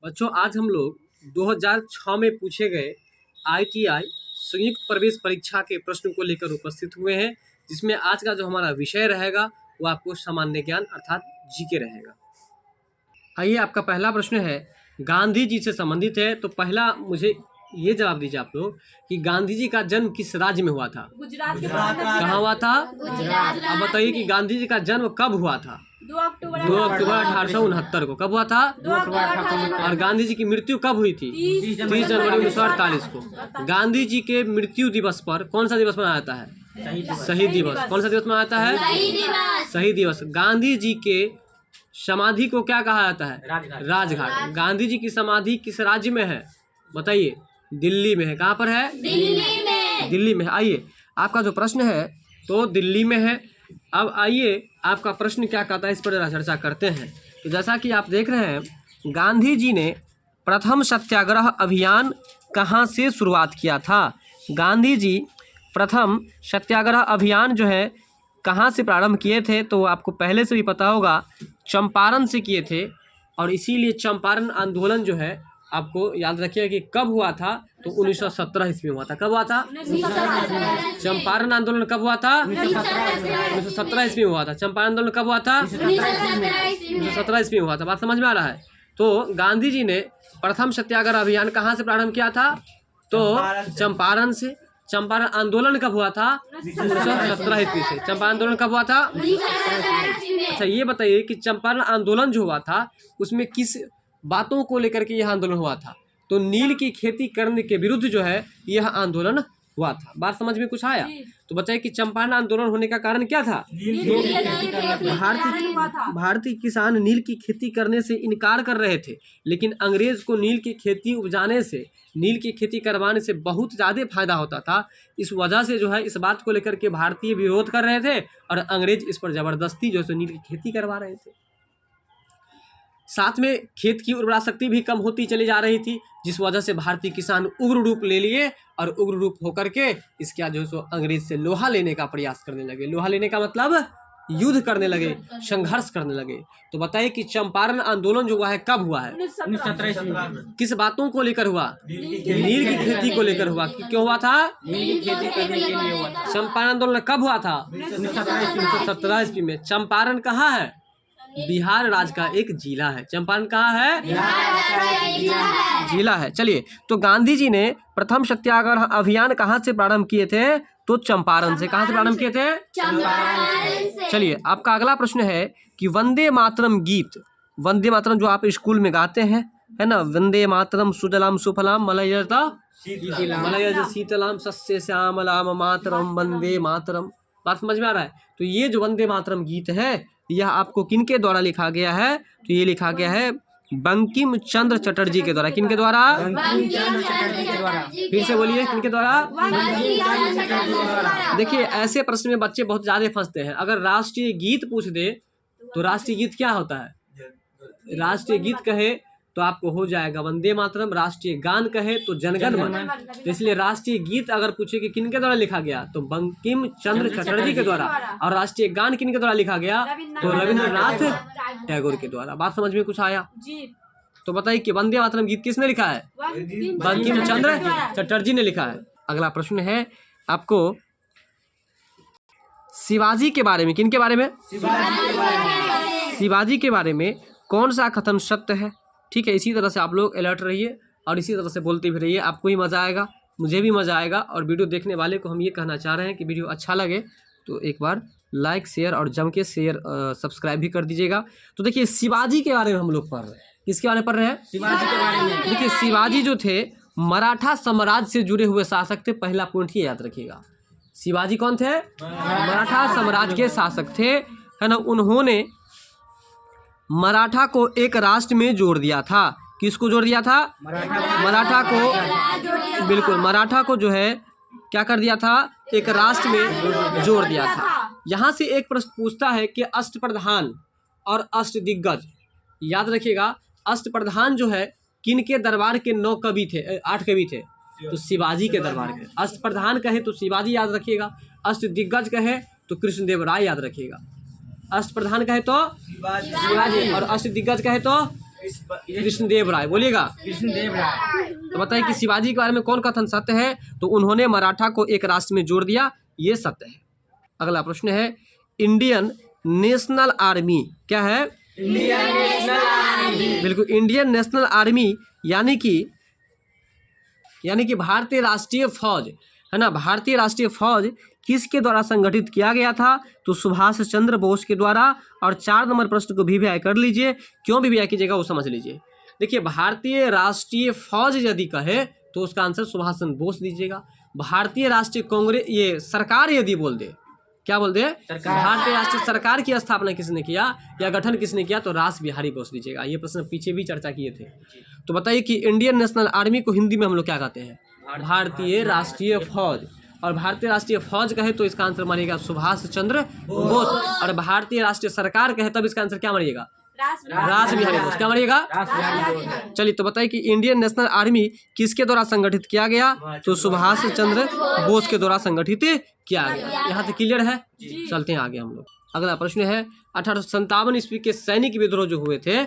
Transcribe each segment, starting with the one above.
बच्चों आज हम लोग 2006 में पूछे गए ITI संयुक्त प्रवेश परीक्षा के प्रश्न को लेकर उपस्थित हुए हैं, जिसमें आज का जो हमारा विषय रहेगा वो आपको सामान्य ज्ञान अर्थात जीके रहेगा। आइए, आपका पहला प्रश्न है गांधी जी से संबंधित है। तो पहला मुझे ये जवाब दीजिए आप लोग कि गांधी जी का जन्म किस राज्य में हुआ था? गुजरात के कहाँ हुआ था? गुजरात। अब बताइए कि गांधी जी का जन्म कब हुआ था? 2 अक्टूबर 1869 को। कब हुआ था? 2 अक्टूबर और गांधी जी की मृत्यु कब हुई थी? 30 जनवरी 1948 को। गांधी जी के मृत्यु दिवस पर कौन सा दिवस मनाया जाता है? शहीद दिवस। कौन सा दिवस मनाया जाता है? शहीद दिवस। गांधी जी के समाधि को क्या कहा जाता है? राजघाट। गांधी जी की समाधि किस राज्य में है? बताइए। दिल्ली में है। कहाँ पर है? दिल्ली में है। आइए, आपका जो प्रश्न है तो दिल्ली में है। अब आइए, आपका प्रश्न क्या कहता है इस पर जरा चर्चा करते हैं। तो जैसा कि आप देख रहे हैं, गांधी जी ने प्रथम सत्याग्रह अभियान कहाँ से शुरुआत किया था? गांधी जी प्रथम सत्याग्रह अभियान जो है कहाँ से प्रारंभ किए थे? तो आपको पहले से भी पता होगा, चंपारण से किए थे। और इसीलिए चंपारण आंदोलन जो है आपको याद रखिएगा कि कब हुआ था? तो 1917 ईस्वी में हुआ था। कब हुआ था? चंपारण आंदोलन कब हुआ था? 1917 ईस्वी में हुआ था। चंपारण आंदोलन कब हुआ था? 1917 ईस्वी में हुआ था। बात समझ में आ रहा है? तो गांधी जी ने प्रथम सत्याग्रह अभियान कहाँ से प्रारंभ किया था? तो चंपारण से। चंपारण आंदोलन कब हुआ था? 1917 ईस्वी से। चंपारण आंदोलन कब हुआ था? अच्छा, ये बताइए कि चंपारण आंदोलन जो हुआ था उसमें किस बातों को लेकर के यह आंदोलन हुआ था? तो नील की खेती करने के विरुद्ध जो है यह आंदोलन हुआ था। बात समझ में कुछ आया? तो बताइए कि चंपारण आंदोलन होने का कारण क्या था? भारतीय किसान नील की खेती करने से इनकार कर रहे थे, लेकिन अंग्रेज को नील की खेती उपजाने से, नील की खेती करवाने से बहुत ज़्यादा फायदा होता था। इस वजह से जो है इस बात को लेकर के भारतीय विरोध कर रहे थे और अंग्रेज इस पर ज़बरदस्ती जो है नील की खेती करवा रहे थे। साथ में खेत की उर्वरा शक्ति भी कम होती चली जा रही थी, जिस वजह से भारतीय किसान उग्र रूप ले लिए और उग्र रूप होकर के इसके बाद जो है सो अंग्रेज से लोहा लेने का प्रयास करने लगे। लोहा लेने का मतलब युद्ध करने लगे, संघर्ष करने लगे। तो बताइए कि चंपारण आंदोलन जो हुआ है कब हुआ है? 1917। किस बातों को लेकर हुआ? नील की खेती को लेकर हुआ। क्यों हुआ था? नील की खेती करने के लिए हुआ था। चंपारण आंदोलन कब हुआ था? 1917 ईस्वी में। चंपारण कहाँ है? बिहार राज्य का एक जिला है। चंपारण कहाँ है? जिला है। चलिए, तो गांधी जी ने प्रथम सत्याग्रह अभियान कहाँ से प्रारंभ किए थे? तो चंपारण से। कहाँ से प्रारंभ किए थे? चलिए, आपका अगला प्रश्न है कि वंदे मातरम गीत, वंदे मातरम जो आप स्कूल में गाते हैं, है ना, वंदे मातरम सुजलाम सुफलाम मलयज शीतलाम सस्य श्यामलाम मातरम वंदे मातरम। बात समझ में आ रहा है? तो ये जो वंदे मातरम गीत है यह आपको किनके द्वारा लिखा गया है? तो ये लिखा गया है बंकिम चंद्र चटर्जी के द्वारा। किनके द्वारा? फिर से बोलिए, किनके द्वारा? देखिए, ऐसे प्रश्न में बच्चे बहुत ज्यादा फंसते हैं। अगर राष्ट्रीय गीत पूछ दे तो राष्ट्रीय गीत क्या होता है? राष्ट्रीय गीत कहे तो आपको हो जाएगा वंदे मातरम, राष्ट्रीय गान कहे तो जनगण मन। तो इसलिए राष्ट्रीय गीत अगर पूछे कि किनके द्वारा लिखा गया तो बंकिम चंद्र चटर्जी के द्वारा। और राष्ट्रीय गान किनके द्वारा लिखा गया? तो रविंद्रनाथ टैगोर के द्वारा। बात समझ में कुछ आया? तो बताइए कि वंदे मातरम गीत किसने लिखा है? बंकिम चंद्र चटर्जी ने लिखा है। अगला प्रश्न है आपको शिवाजी के बारे में। किनके बारे में? शिवाजी के बारे में कौन सा कथन सत्य है? ठीक है, इसी तरह से आप लोग अलर्ट रहिए और इसी तरह से बोलते भी रहिए। आपको ही मज़ा आएगा, मुझे भी मज़ा आएगा। और वीडियो देखने वाले को हम ये कहना चाह रहे हैं कि वीडियो अच्छा लगे तो एक बार लाइक शेयर और जम के शेयर सब्सक्राइब भी कर दीजिएगा। तो देखिए, शिवाजी के बारे में हम लोग पढ़ रहे हैं। किसके बारे में पढ़ रहे हैं? शिवाजी के बारे में। देखिए, शिवाजी जो थे मराठा साम्राज्य से जुड़े हुए शासक थे। पहला पॉइंट ये याद रखिएगा। शिवाजी कौन थे? मराठा साम्राज्य के शासक थे, है ना। उन्होंने मराठा को एक राष्ट्र में जोड़ दिया था। किसको जोड़ दिया था? मराठा को। बिल्कुल, मराठा को जो है क्या कर दिया था? एक राष्ट्र में जोड़ दिया था। यहाँ से एक प्रश्न पूछता है कि अष्टप्रधान और अष्टदिग्गज, याद रखिएगा, अष्टप्रधान जो है किनके दरबार के 9 कवि थे, 8 कवि थे? तो शिवाजी के दरबार के। अष्टप्रधान कहे तो शिवाजी याद रखिएगा, अष्टदिग्गज कहे तो कृष्णदेव राय याद रखिएगा। अष्टप्रधान कहे तो शिवाजी और अष्टदिग्गज कहे तो कृष्णदेव राय, बोलिएगा। कृष्णदेव राय। तो बताइए कि शिवाजी के बारे में कौन कथन सत्य है? तो उन्होंने मराठा को एक राष्ट्र में जोड़ दिया, ये सत्य है। अगला प्रश्न है इंडियन नेशनल आर्मी क्या है? Indian national army. बिल्कुल, इंडियन नेशनल आर्मी यानी कि भारतीय राष्ट्रीय फौज है ना। भारतीय राष्ट्रीय फौज किसके द्वारा संगठित किया गया था? तो सुभाष चंद्र बोस के द्वारा। और 4 नंबर प्रश्न को भी कर लीजिए, क्यों भी कीजिएगा वो समझ लीजिए। देखिए, भारतीय राष्ट्रीय फौज यदि कहे तो उसका आंसर सुभाष चंद्र बोस दीजिएगा। भारतीय राष्ट्रीय कांग्रेस ये सरकार यदि बोल दे, क्या बोल दे? भारतीय राष्ट्रीय सरकार की स्थापना किसने किया या गठन किसने किया? तो रास बिहारी बोस दीजिएगा। ये प्रश्न पीछे भी चर्चा किए थे। तो बताइए कि इंडियन नेशनल आर्मी को हिंदी में हम लोग क्या कहते हैं? भारतीय राष्ट्रीय फौज। और भारतीय राष्ट्रीय फौज कहे तो इसका आंसर मानिएगा सुभाष चंद्र बोस। और भारतीय राष्ट्रीय सरकार कहे तब इसका आंसर क्या मानिएगा? रास बिहारी बोस। क्या मानिएगा? चलिए, तो बताइए कि इंडियन नेशनल आर्मी किसके द्वारा संगठित किया गया? तो सुभाष चंद्र बोस के द्वारा संगठित किया गया। यहाँ तक क्लियर है? चलते हैं आगे हम लोग। अगला प्रश्न है 1857 ईस्वी के सैनिक विद्रोह जो हुए थे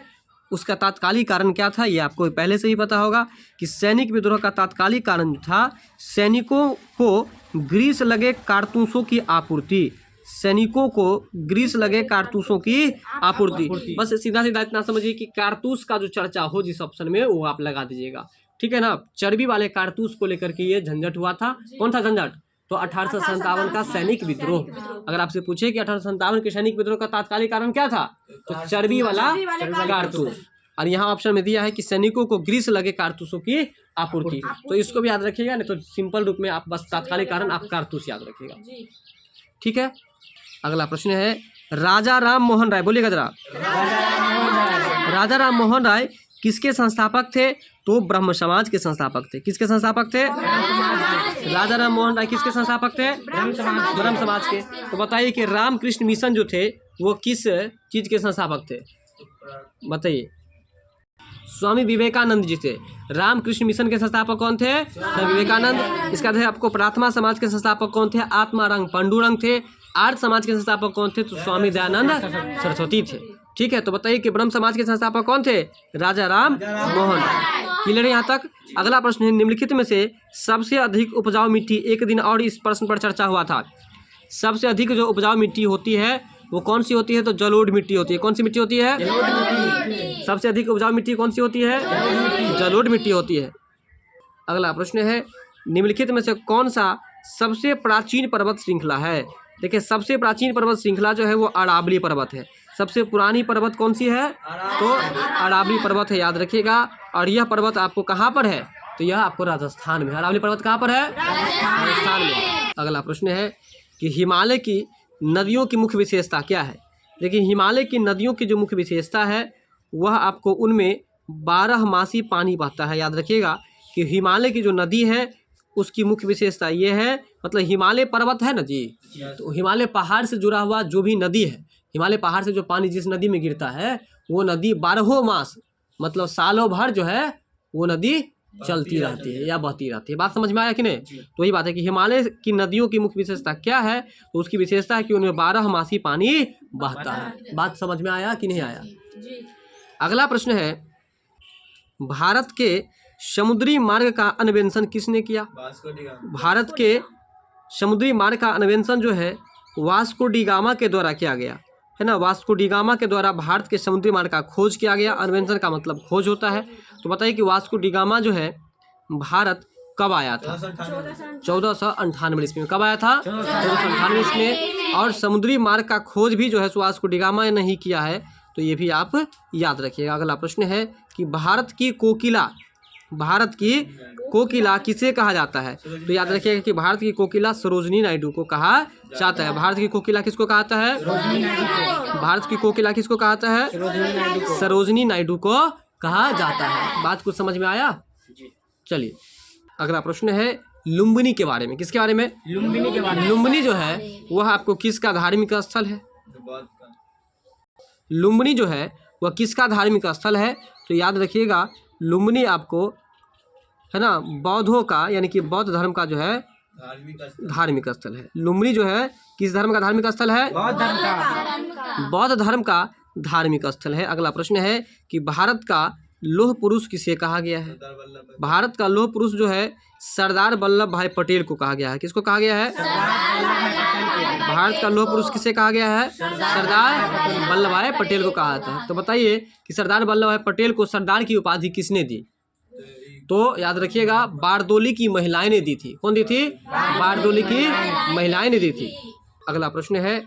उसका तात्कालिक कारण क्या था? ये आपको पहले से ही पता होगा कि सैनिक विद्रोह का तात्कालिक कारण था सैनिकों को ग्रीस लगे कारतूसों की आपूर्ति। सैनिकों को ग्रीस लगे कारतूसों की आपूर्ति। बस सीधा सीधा इतना समझिए कि कारतूस का जो चर्चा हो जिस ऑप्शन में वो आप लगा दीजिएगा, ठीक है ना। चर्बी वाले कारतूस को लेकर के ये झंझट हुआ था। कौन सा झंझट? तो 1857 का सैनिक विद्रोह। अगर आपसे पूछे कि 1857 के सैनिक विद्रोह का तात्कालिक कारण क्या था, तो चर्बी वाला कारतूस। और यहाँ ऑप्शन में दिया है कि सैनिकों को ग्रीस लगे कारतूसों की आपूर्ति। तो इसको भी याद रखिएगा, नहीं तो सिंपल रूप में आप बस तात्कालिक कारण आप कारतूस याद रखिएगा, ठीक है। अगला प्रश्न है राजा राम मोहन राय, बोलिएगा जरा। राजा राम मोहन राय किसके संस्थापक थे? तो ब्रह्म समाज के संस्थापक थे। किसके संस्थापक थे? राजा राम मोहन राय किसके संस्थापक थे? ब्रह्म समाज के। तो बताइए कि रामकृष्ण मिशन जो थे वो किस चीज के संस्थापक थे? बताइए। स्वामी विवेकानंद जी थे। रामकृष्ण मिशन के संस्थापक कौन थे? स्वामी विवेकानंद। इसका था आपको प्रार्थना समाज के संस्थापक कौन थे? आत्मारंग पांडुरंग थे। आर्य समाज के संस्थापक कौन थे? तो स्वामी दयानंद सरस्वती थे, ठीक है। तो बताइए कि ब्रह्म समाज के संस्थापक कौन थे? राजा राम मोहन। क्लियर है यहाँ तक? अगला प्रश्न है निम्नलिखित में से सबसे अधिक उपजाऊ मिट्टी, एक दिन और इस प्रश्न पर चर्चा हुआ था। सबसे अधिक जो उपजाऊ मिट्टी होती है वो कौन सी होती है? तो जलोढ़ मिट्टी होती है। कौन सी मिट्टी होती है? सबसे अधिक उपजाऊ मिट्टी कौन सी होती है? जलोढ़ मिट्टी होती है। अगला प्रश्न है निम्नलिखित में से कौन सा सबसे प्राचीन पर्वत श्रृंखला है? देखिए, सबसे प्राचीन पर्वत श्रृंखला जो है वो अरावली पर्वत है। सबसे पुरानी पर्वत कौन सी है? तो अरावली पर्वत है, याद रखिएगा। और यह पर्वत आपको कहाँ पर है? तो यह आपको राजस्थान में। अरावली पर्वत कहाँ पर है? राजस्थान में। अगला प्रश्न है कि हिमालय की नदियों की मुख्य विशेषता क्या है? देखिए, हिमालय की नदियों की जो मुख्य विशेषता है वह आपको उनमें 12 मासी पानी बहता है। याद रखिएगा कि हिमालय की जो नदी है उसकी मुख्य विशेषता ये है, मतलब हिमालय पर्वत है ना जी, तो हिमालय पहाड़ से जुड़ा हुआ जो भी नदी है, हिमालय पहाड़ से जो पानी जिस नदी में गिरता है वो नदी 12 मास मतलब सालों भर जो है वो नदी चलती रहती है या बहती रहती है। बात समझ में आया कि नहीं? तो वही बात है कि हिमालय की नदियों की मुख्य विशेषता क्या है? तो उसकी विशेषता है कि उनमें 12 मासी पानी बहता है। बात समझ में आया कि नहीं आया? अगला प्रश्न है भारत के समुद्री मार्ग का अन्वेषण किसने किया? भारत के समुद्री मार्ग का अन्वेषण जो है वास्को डी गामा के द्वारा किया गया है ना। वास्को डी गामा के द्वारा भारत के समुद्री मार्ग का खोज किया गया। अन्वेषण का मतलब खोज होता है। तो बताइए कि वास्को डी गामा जो है भारत कब आया था? 1498 ईस्वी में। कब आया था? 1498 ईस्वी में। और समुद्री मार्ग का खोज भी जो है वास्को डी गामा ने नहीं किया है, तो ये भी आप याद रखिएगा। अगला प्रश्न है कि भारत की कोकिला किसे कहा जाता है? तो याद रखिएगा कि भारत की कोकिला सरोजनी नायडू को कहा जाता है। भारत की कोकिला किसको कहता है? भारत की कोकिला किसको कहता है? सरोजनी नायडू को कहा जाता है। बात कुछ समझ में आया? चलिए, अगला प्रश्न है लुम्बिनी के बारे में। किसके बारे में? लुम्बिनी के बारे में। लुम्बिनी जो है वह आपको किसका धार्मिक स्थल है? लुम्बिनी जो है वह किसका धार्मिक स्थल है? तो याद रखिएगा लुम्बिनी आपको है ना बौद्धों का यानी कि बौद्ध धर्म का जो है धार्मिक स्थल है। लुम्बिनी जो है किस धर्म का धार्मिक स्थल है? बौद्ध धर्म का। बौद्ध धर्म का धार्मिक स्थल है। अगला प्रश्न है कि भारत का लौह पुरुष किसे कहा गया है? भारत का लौह पुरुष जो है सरदार वल्लभ भाई पटेल को कहा गया है। किसको कहा गया है? भारत का लौह पुरुष किसे कहा गया है? सरदार वल्लभ भाई पटेल को कहा जाता है। तो बताइए कि सरदार वल्लभ भाई पटेल को सरदार की उपाधि किसने दी? तो याद रखिएगा, बारदोली की महिलाएं ने दी थी। कौन दी थी? बारदोली की महिलाएं ने दी थी। अगला प्रश्न है,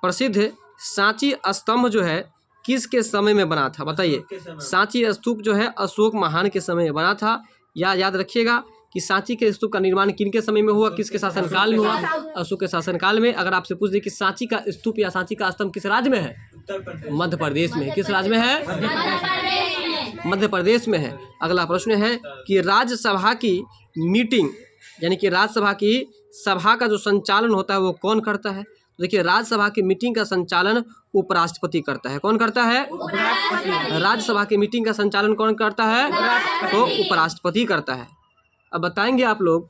प्रसिद्ध सांची स्तंभ जो है किसके समय में बना था? बताइए। सांची स्तूप जो है अशोक महान के समय में बना था। या याद रखिएगा कि सांची के स्तूप का निर्माण किनके समय में हुआ, किसके शासनकाल में हुआ? अशोक के शासनकाल में। अगर आपसे पूछ दे कि सांची का स्तूप या सांची का स्तंभ किस राज्य में है? मध्य प्रदेश में। किस राज्य में है? मध्य प्रदेश में है। अगला प्रश्न है कि राज्यसभा की मीटिंग यानी कि राज्यसभा की सभा का जो संचालन होता है वो कौन करता है? देखिए, राज्यसभा की मीटिंग का संचालन उपराष्ट्रपति करता है। कौन करता है? राज्यसभा की मीटिंग का संचालन कौन करता है? तो उपराष्ट्रपति करता है। अब बताएंगे आप लोग,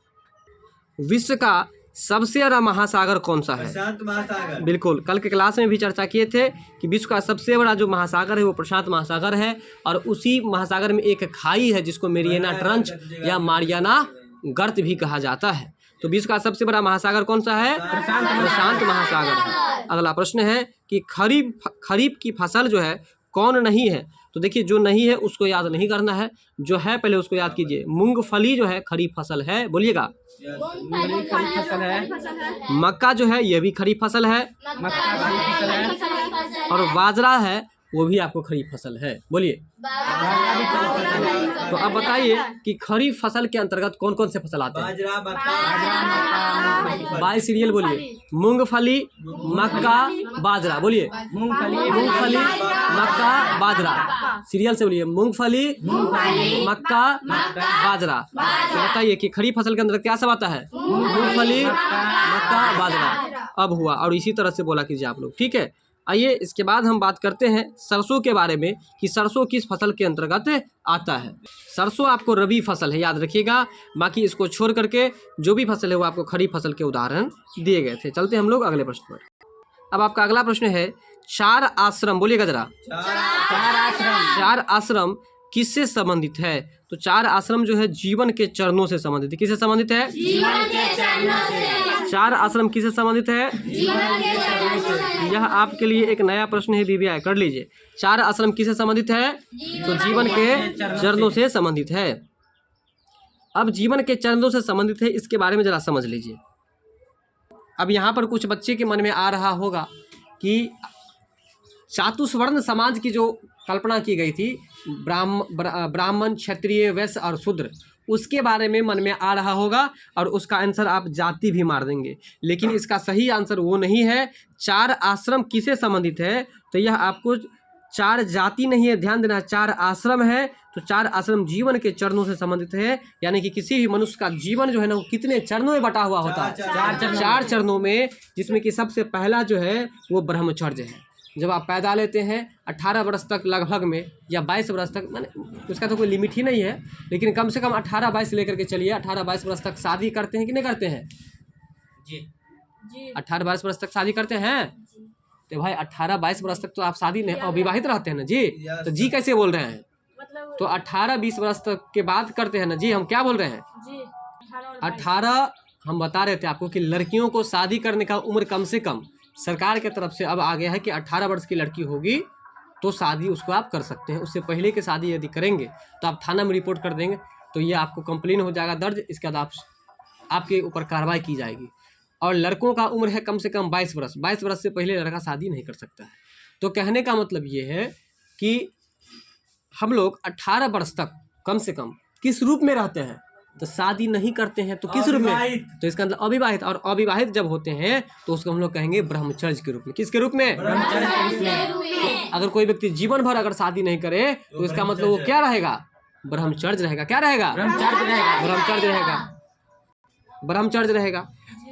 विश्व का सबसे बड़ा महासागर कौन सा है? प्रशांत महासागर। बिल्कुल, कल के क्लास में भी चर्चा किए थे कि विश्व का सबसे बड़ा जो महासागर है वो प्रशांत महासागर है। और उसी महासागर में एक खाई है जिसको मेरियाना ट्रंच या मारियाना गर्त भी कहा जाता है। तो विश्व का सबसे बड़ा महासागर कौन सा है? प्रशांत महासागर है। अगला प्रश्न है कि खरीफ की फसल जो है कौन नहीं है? तो देखिए, जो नहीं है उसको याद नहीं करना है, जो है पहले उसको याद कीजिए। मूंगफली जो है खरीफ फसल है, बोलिएगा। खरीफ फसल है। मक्का जो है ये भी खरीफ फसल है। मक्का खरीफ फसल है। और बाजरा है वो भी आपको खरीफ फसल है, बोलिए। तो अब बताइए कि खरीफ फसल के अंतर्गत कौन कौन से फसल आते हैं? बाजरा, मक्का, बाई सीरियल बोलिए। मूंगफली, मक्का, बाजरा, बोलिए। मूंगफली, मक्का, बाजरा, सीरियल से बोलिए। मूंगफली, मक्का, बाजरा। तो बताइए कि खरीफ फसल के अंदर क्या सब आता है? मूंगफली, मक्का, बाजरा। अब हुआ, और इसी तरह से बोला कीजिए आप लोग, ठीक है। आइए इसके बाद हम बात करते हैं सरसों के बारे में कि सरसों किस फसल के अंतर्गत आता है। सरसों आपको रबी फसल है, याद रखिएगा। बाकी इसको छोड़ करके जो भी फसल है वो आपको खरीफ फसल के उदाहरण दिए गए थे। चलते हम लोग अगले प्रश्न पर। अब आपका अगला प्रश्न है, चार आश्रम, बोलिएगा जरा। चार आश्रम किससे संबंधित है? तो चार आश्रम जो है जीवन के चरणों से संबंधित है। किससे संबंधित है? जीवन के चरणों से। चार आश्रम किससे संबंधित है? जीवन के चरणों से। यह आपके लिए एक नया प्रश्न है, बीबीआई कर लीजिए। चार आश्रम किससे संबंधित है? तो जीवन के चरणों से संबंधित है। अब जीवन के चरणों से संबंधित है, इसके बारे में जरा समझ लीजिए। अब यहाँ पर कुछ बच्चे के मन में आ रहा होगा कि चातुर्वर्ण समाज की जो कल्पना की गई थी, ब्राह्मण, क्षत्रिय, वैश्य और शूद्र, उसके बारे में मन में आ रहा होगा और उसका आंसर आप जाति भी मार देंगे। लेकिन इसका सही आंसर वो नहीं है। चार आश्रम किससे संबंधित है? तो यह आपको चार जाति नहीं है, ध्यान देना, चार आश्रम है। तो चार आश्रम जीवन के चरणों से संबंधित है, यानी कि किसी भी मनुष्य का जीवन जो है ना वो कितने चरणों में बटा हुआ होता है? चार चरणों में, जिसमें कि सबसे पहला जो है वो ब्रह्मचर्य है। जब आप पैदा लेते हैं 18 वर्ष तक लगभग में, या 22 वर्ष तक, मैंने उसका तो कोई लिमिट ही नहीं है, लेकिन कम से कम 18-22 लेकर के चलिए। 18-22 वर्ष तक शादी करते हैं कि नहीं करते हैं? जी। 18-22 वर्ष तक शादी करते हैं। तो भाई 18-22 वर्ष तक तो आप शादी नहीं, अविवाहित रहते हैं ना जी। तो जी कैसे बोल रहे हैं? तो 18-20 वर्ष तक के बाद करते हैं ना जी। हम क्या बोल रहे हैं? 18। हम बता रहे थे आपको कि लड़कियों को शादी करने का उम्र कम से कम सरकार की तरफ से अब आ गया है कि 18 वर्ष की लड़की होगी तो शादी उसको आप कर सकते हैं। उससे पहले की शादी यदि करेंगे तो आप थाना में रिपोर्ट कर देंगे तो ये आपको कंप्लेन हो जाएगा दर्ज। इसके बाद आपके ऊपर कार्रवाई की जाएगी। और लड़कों का उम्र है कम से कम 22 वर्ष। 22 वर्ष से पहले लड़का शादी नहीं कर सकता है। तो कहने का मतलब ये है कि हम लोग 18 वर्ष तक कम से कम किस रूप में रहते हैं? तो शादी नहीं करते हैं। तो किस रूप में? तो इसका मतलब अविवाहित। और अविवाहित जब होते हैं तो उसको हम लोग कहेंगे ब्रह्मचर्य के रूप में। किसके रूप में? तो अगर कोई व्यक्ति जीवन भर अगर शादी नहीं करे तो इसका मतलब वो क्या रहेगा? ब्रह्मचर्य रहेगा। क्या रहेगा? ब्रह्मचर्य रहेगा। ब्रह्मचर्य रहेगा।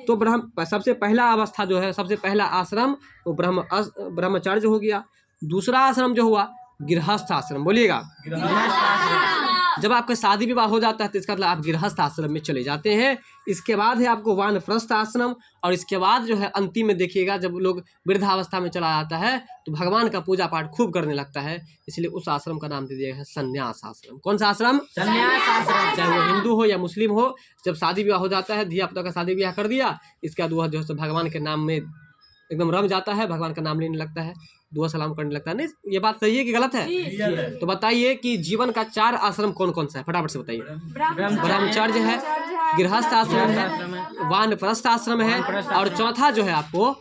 तो सबसे पहला अवस्था जो है, सबसे पहला आश्रम वो ब्रह्मचर्य हो गया। दूसरा आश्रम जो हुआ गृहस्थ आश्रम, बोलिएगा। जब आपका शादी विवाह हो जाता है तो इसका मतलब आप गृहस्थ आश्रम में चले जाते हैं। इसके बाद है आपको वानप्रस्थ आश्रम, और इसके बाद जो है अंतिम में देखिएगा जब लोग वृद्धावस्था में चला जाता है तो भगवान का पूजा पाठ खूब करने लगता है, इसलिए उस आश्रम का नाम दे दिया है संन्यास आश्रम। कौन सा आश्रम? संन्यास आश्रम। चाहे वो हिंदू हो या मुस्लिम हो, जब शादी विवाह हो जाता है, धिया पुता का शादी विवाह कर दिया, इसके बाद वह जो है भगवान के नाम में एकदम रम जाता है, भगवान का नाम लेने लगता है, दुआ सलाम करने लगता है। नहीं, ये बात सही है कि गलत है? तो बताइए कि जीवन का 4 आश्रम कौन कौन सा है, फटाफट से बताइए। ब्रह्मचर्य है, गृहस्थ आश्रम है, वानप्रस्थ आश्रम है, और चौथा जो है आपको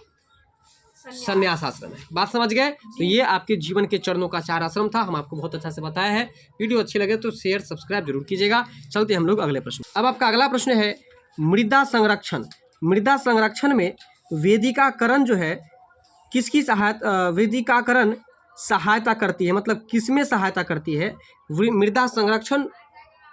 संन्यास आश्रम है। बात समझ गए? तो ये आपके जीवन के चरणों का 4 आश्रम था, हम आपको बहुत अच्छा से बताया है। वीडियो अच्छी लगे तो शेयर सब्सक्राइब जरूर कीजिएगा। चलते हम लोग अगले प्रश्न। अब आपका अगला प्रश्न है मृदा संरक्षण। मृदा संरक्षण में वेदिकाकरण जो है किसकी वेदिकाकरण सहायता करती है, मतलब किसमें सहायता करती है? मृदा संरक्षण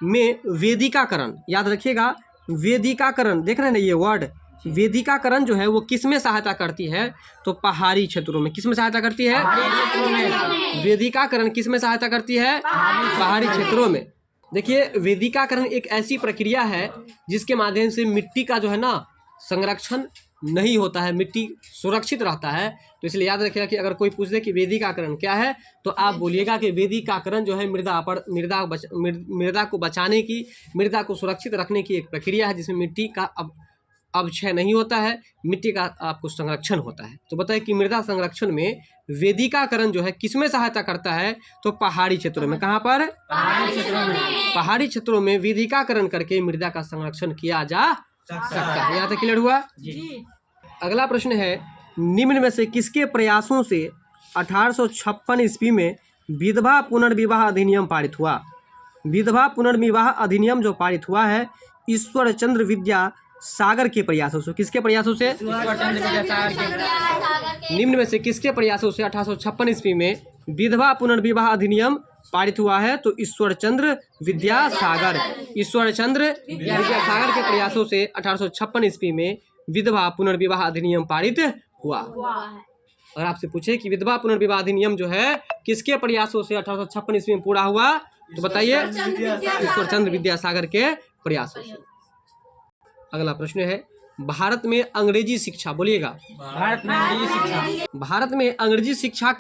में वेदिकाकरण, याद रखिएगा, वेदिकाकरण, देख रहे हैं ना ये वर्ड, वेदिकाकरण जो है वो किसमें सहायता करती है? तो पहाड़ी क्षेत्रों में। किसमें सहायता करती है? वेदिकाकरण किसमें सहायता करती है? पहाड़ी क्षेत्रों में। देखिए, वेदिकाकरण एक ऐसी प्रक्रिया है जिसके माध्यम से मिट्टी का जो है ना संरक्षण नहीं होता है, मिट्टी सुरक्षित रहता है। तो इसलिए याद रखिएगा कि अगर कोई पूछ दे कि वेदिकाकरण क्या है, तो आप बोलिएगा कि वेदिकाकरण जो है मृदा को बचाने की, मृदा को सुरक्षित रखने की एक प्रक्रिया है जिसमें मिट्टी का अवक्षय नहीं होता है, मिट्टी का आपको संरक्षण होता है। तो बताइए कि मृदा संरक्षण में वेदिकाकरण जो है किसमें सहायता करता है? तो पहाड़ी क्षेत्रों में। कहाँ पर? पहाड़ी क्षेत्रों में। पहाड़ी क्षेत्रों में वेदिकाकरण करके मृदा का संरक्षण किया जा सकता है। यहाँ तक क्लियर हुआ? अगला प्रश्न है, निम्न में से किसके प्रयासों से 1856 ईस्वी में विधवा पुनर्विवाह अधिनियम पारित हुआ? विधवा पुनर्विवाह अधिनियम जो पारित हुआ है ईश्वर चंद्र विद्यासागर के प्रयासों से। किसके प्रयासों से? निम्न में से किसके प्रयासों से 1856 ईस्वी में विधवा पुनर्विवाह अधिनियम पारित हुआ है? तो ईश्वर चंद्र विद्यासागर, ईश्वर चंद्र विद्यासागर के प्रयासों से 1856 ईस्वी में विधवा पुनर्विवाह अधिनियम पारित हुआ। अगर आपसे पूछे कि विधवा पुनर्विवाह अधिनियम जो है किसके प्रयासों से 1856 ईस्वी में पूरा हुआ, तो बताइए ईश्वर चंद्र विद्यासागर के प्रयासों से। अगला प्रश्न है, भारत में अंग्रेजी शिक्षा, बोलिएगा। भारत में अंग्रेजी शिक्षा। भारत में अंग्रेजी शिक्षा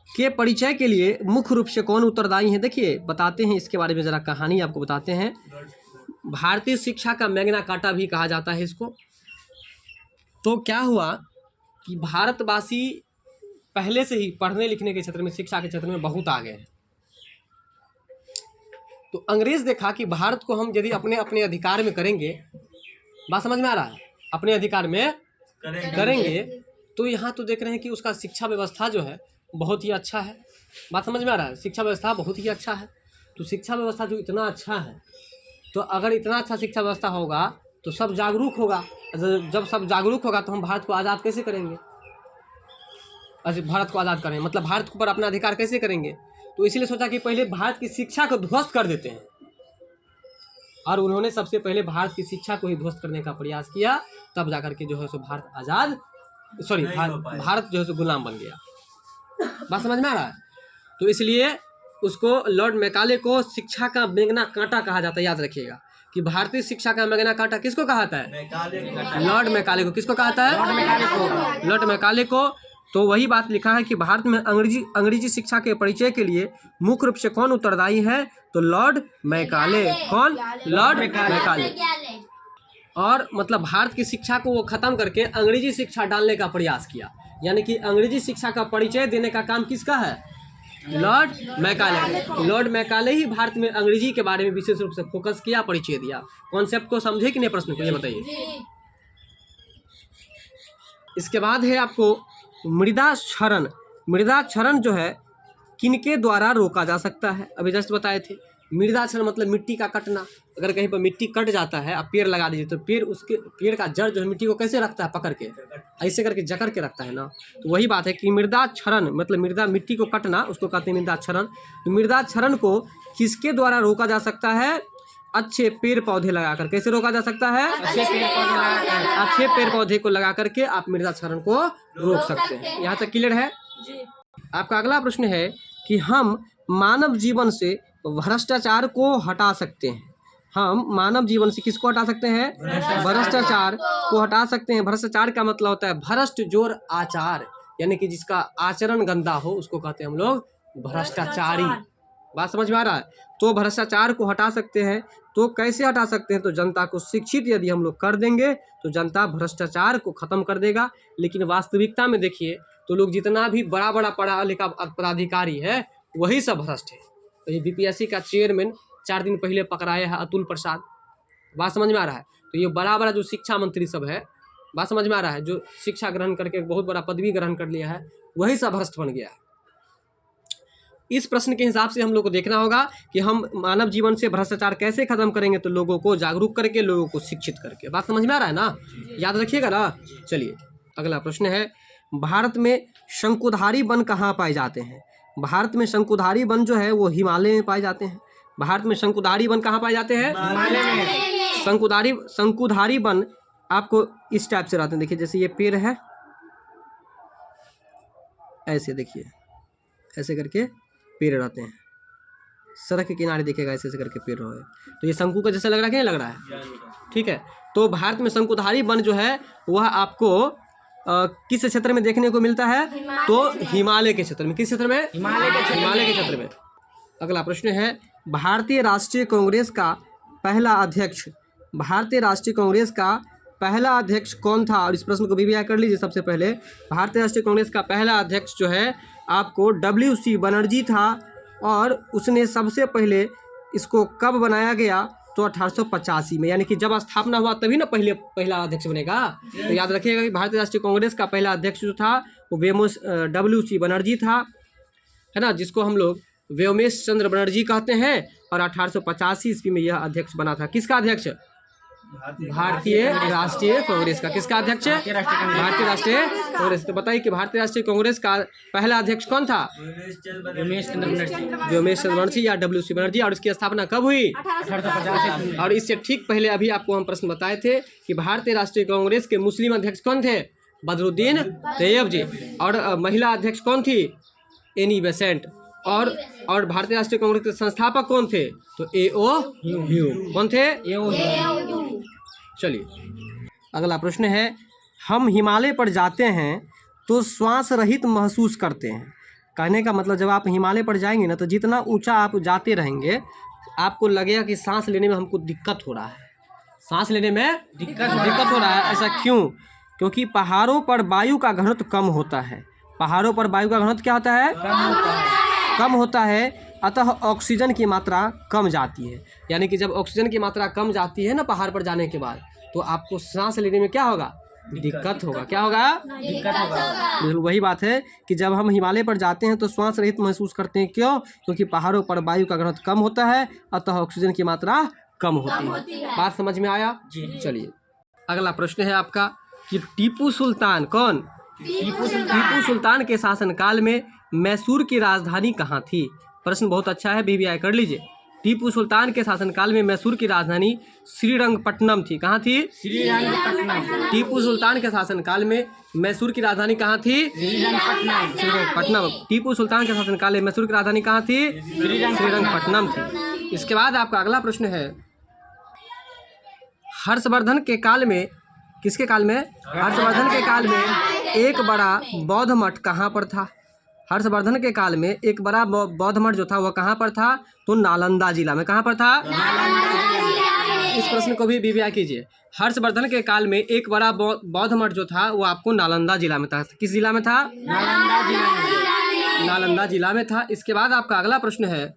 के परिचय के लिए मुख्य रूप से कौन उत्तरदायी है? देखिए, बताते हैं इसके बारे में, जरा कहानी आपको बताते हैं। भारतीय शिक्षा का मैग्ना कार्टा भी कहा जाता है इसको। तो क्या हुआ कि भारतवासी पहले से ही पढ़ने लिखने के क्षेत्र में, शिक्षा के क्षेत्र में बहुत आगे हैं। तो अंग्रेज देखा कि भारत को हम यदि अपने अपने अधिकार में करेंगे, बात समझ में आ रहा है, अपने अधिकार में करेंगे, तो यहाँ तो देख रहे हैं कि उसका शिक्षा व्यवस्था जो है बहुत ही अच्छा है। बात समझ में आ रहा है, शिक्षा व्यवस्था बहुत ही अच्छा है। तो शिक्षा व्यवस्था जो इतना अच्छा है, तो अगर इतना अच्छा शिक्षा व्यवस्था होगा तो सब जागरूक होगा। जब सब जागरूक होगा तो हम भारत को आज़ाद कैसे करेंगे? भारत को आज़ाद करें मतलब भारत पर अपना अधिकार कैसे करेंगे? तो इसलिए सोचा कि पहले भारत की शिक्षा को ध्वस्त कर देते हैं, और उन्होंने सबसे पहले भारत की शिक्षा को ही ध्वस्त करने का प्रयास किया। तब जाकर के जो है सो भारत आज़ाद, भारत जो है सो गुलाम बन गया। बात समझ में आ रहा है? तो इसलिए उसको लॉर्ड मैकाले को शिक्षा का मैग्ना कार्टा कहा जाता है। याद रखिएगा कि भारतीय शिक्षा का मैग्ना कार्टा किसको कहा है? लॉर्ड मैकाले को। किसको कहा है? लॉर्ड मैकाले को। तो वही बात लिखा है कि भारत में अंग्रेजी शिक्षा के परिचय के लिए मुख्य रूप से कौन उत्तरदायी है? तो लॉर्ड मैकाले। कौन? Lord Macaulay. और मतलब भारत की शिक्षा को वो खत्म करके अंग्रेजी शिक्षा डालने का प्रयास किया, यानी कि अंग्रेजी शिक्षा का परिचय देने का काम किसका है? Lord Macaulay. लॉर्ड मैकाले ही भारत में अंग्रेजी के बारे में विशेष रूप से फोकस किया, परिचय दिया। कॉन्सेप्ट को समझे कि नहीं? प्रश्न को ये बताइए। इसके बाद है आपको मृदा क्षरण। मृदा क्षरण जो है किनके द्वारा रोका जा सकता है? अभी जस्ट बताए थे। मृदा क्षरण मतलब मिट्टी का कटना। अगर कहीं पर मिट्टी कट जाता है, आप पेड़ लगा दीजिए, तो पेड़ का जड़ जो है मिट्टी को कैसे रखता है? पकड़ के, ऐसे करके जकड़ के रखता है ना। तो वही बात है कि मृदा क्षरण मतलब मिट्टी को कटना, उसको कहते हैं मृदा क्षरण। तो मृदा क्षरण को किसके द्वारा रोका जा सकता है? अच्छे पेड़ पौधे लगाकर। कैसे रोका जा सकता है? अच्छे पेड़ पौधे लगाकर। अच्छे पेड़ पौधे को लगा करके आप मृदा क्षरण को रोक सकते हैं। यहाँ तक क्लियर है? आपका अगला प्रश्न है कि हम मानव जीवन से भ्रष्टाचार को हटा सकते हैं। हम मानव जीवन से किसको हटा सकते हैं? भ्रष्टाचार को हटा सकते हैं। भ्रष्टाचार का मतलब होता है भ्रष्ट जोर आचार, यानी कि जिसका आचरण गंदा हो उसको कहते हैं हम लोग भ्रष्टाचारी। बात समझ में आ रहा है? तो भ्रष्टाचार को हटा सकते हैं। तो कैसे हटा सकते हैं? तो जनता को शिक्षित यदि हम लोग कर देंगे तो जनता भ्रष्टाचार को खत्म कर देगा। लेकिन वास्तविकता में देखिए तो लोग जितना भी बड़ा बड़ा पढ़ा लिखा पदाधिकारी है वही सब भ्रष्ट है। तो ये बीपीएससी का चेयरमैन 4 दिन पहले पकड़ाए है अतुल प्रसाद। बात समझ में आ रहा है? तो ये बड़ा बड़ा जो शिक्षा मंत्री सब है, बात समझ में आ रहा है, जो शिक्षा ग्रहण करके बहुत बड़ा पदवी ग्रहण कर लिया है वही सब भ्रष्ट बन गया है। इस प्रश्न के हिसाब से हम लोग को देखना होगा कि हम मानव जीवन से भ्रष्टाचार कैसे खत्म करेंगे, तो लोगों को जागरूक करके, लोगों को शिक्षित करके। बात समझ में आ रहा है ना? याद रखिएगा ना। चलिए अगला प्रश्न है, भारत में शंकुधारी वन कहाँ पाए जाते हैं? भारत में शंकुधारी वन जो है वो हिमालय में पाए जाते हैं। भारत में शंकुधारी वन कहाँ पाए जाते हैं? शंकुधारी वन आपको इस टाइप से रहते हैं। देखिए जैसे ये पेड़ है, ऐसे देखिए, ऐसे करके पेड़ रहते हैं। सड़क के किनारे दिखेगा ऐसे ऐसे करके पेड़ रहे, तो ये शंकु का जैसा लग रहा है कि नहीं लग रहा है? ठीक है। तो भारत में शंकुधारी वन जो है वह आपको किस क्षेत्र में देखने को मिलता है? तो हिमालय के क्षेत्र में। किस क्षेत्र में? हिमालय के क्षेत्र में। अगला प्रश्न है, भारतीय राष्ट्रीय कांग्रेस का पहला अध्यक्ष, भारतीय राष्ट्रीय कांग्रेस का पहला अध्यक्ष कौन था? और इस प्रश्न को भी कर लीजिए। सबसे पहले भारतीय राष्ट्रीय कांग्रेस का पहला अध्यक्ष जो है आपको WC बनर्जी था। और उसने सबसे पहले इसको कब बनाया गया? तो 1885 में, यानी कि जब स्थापना हुआ तभी ना पहला अध्यक्ष बनेगा। तो याद रखिएगा कि भारतीय राष्ट्रीय कांग्रेस का पहला अध्यक्ष जो था वो WC बनर्जी था, है ना, जिसको हम लोग व्योमेश चंद्र बनर्जी कहते हैं। और 1885 ईस्वी में यह अध्यक्ष बना था। किसका अध्यक्ष? भारतीय राष्ट्रीय कांग्रेस का। किसका अध्यक्ष? भारतीय राष्ट्रीय कांग्रेस। तो बताइए कि भारतीय राष्ट्रीय कांग्रेस का पहला अध्यक्ष कौन था? व्योमेश चंद्र बनर्जी या WC बनर्जी। और इसकी स्थापना कब हुई? 1885। और इससे ठीक पहले अभी आपको हम प्रश्न बताए थे कि भारतीय राष्ट्रीय कांग्रेस के मुस्लिम अध्यक्ष कौन थे? बदरुद्दीन तैयब जी। और महिला अध्यक्ष कौन थी? Annie Besant. और भारतीय राष्ट्रीय कांग्रेस के संस्थापक कौन थे? तो A.O. ह्यूम। कौन थे? A.O. ह्यूम। चलिए अगला प्रश्न है, हम हिमालय पर जाते हैं तो श्वास रहित महसूस करते हैं। कहने का मतलब जब आप हिमालय पर जाएंगे ना तो जितना ऊंचा आप जाते रहेंगे आपको लगेगा कि सांस लेने में हमको दिक्कत हो रहा है। सांस लेने में दिक्कत हो रहा है। ऐसा क्यों? क्योंकि पहाड़ों पर वायु का घनत्व कम होता है। पहाड़ों पर वायु का घनत्व क्या होता है? कम होता है। अतः ऑक्सीजन की मात्रा कम जाती है। यानी कि जब ऑक्सीजन की मात्रा कम जाती है ना पहाड़ पर जाने के बाद, तो आपको सांस लेने में क्या होगा? दिक्कत होगा। क्या होगा? दिक्कत होगा। बिल्कुल वही बात है कि जब हम हिमालय पर जाते हैं तो श्वास रहित महसूस करते हैं। क्यों? क्योंकि पहाड़ों पर वायु का घनत्व कम होता है, अतः ऑक्सीजन की मात्रा कम होती है। बात समझ में आया? चलिए अगला प्रश्न है आपका कि टीपू सुल्तान कौन? टीपू सुल्तान के शासनकाल में मैसूर की राजधानी कहाँ थी? प्रश्न बहुत अच्छा है, BBI कर लीजिए। टीपू सुल्तान के शासनकाल में मैसूर की राजधानी श्रीरंगपट्टनम थी। कहाँ थी? श्रीरंगपट्टनम। टीपू सुल्तान के शासनकाल में मैसूर की राजधानी कहाँ थी? श्रीरंगपट्टनम। टीपू सुल्तान के शासनकाल में मैसूर की राजधानी कहाँ थी? श्रीरंगपट्टनम थी। इसके बाद आपका अगला प्रश्न है, हर्षवर्धन के काल में, किसके काल में? हर्षवर्धन के काल में एक बड़ा बौद्ध मठ कहाँ पर था? हर्षवर्धन के काल में एक बड़ा बौद्ध मठ जो था वह कहाँ पर था? तो नालंदा जिला में। कहाँ पर था? इस प्रश्न को भी BBI कीजिए। हर्षवर्धन के काल में एक बड़ा बौद्ध मठ जो था वो आपको नालंदा जिला में था। किस जिला में था? नालंदा जिला में था। इसके बाद आपका अगला प्रश्न है,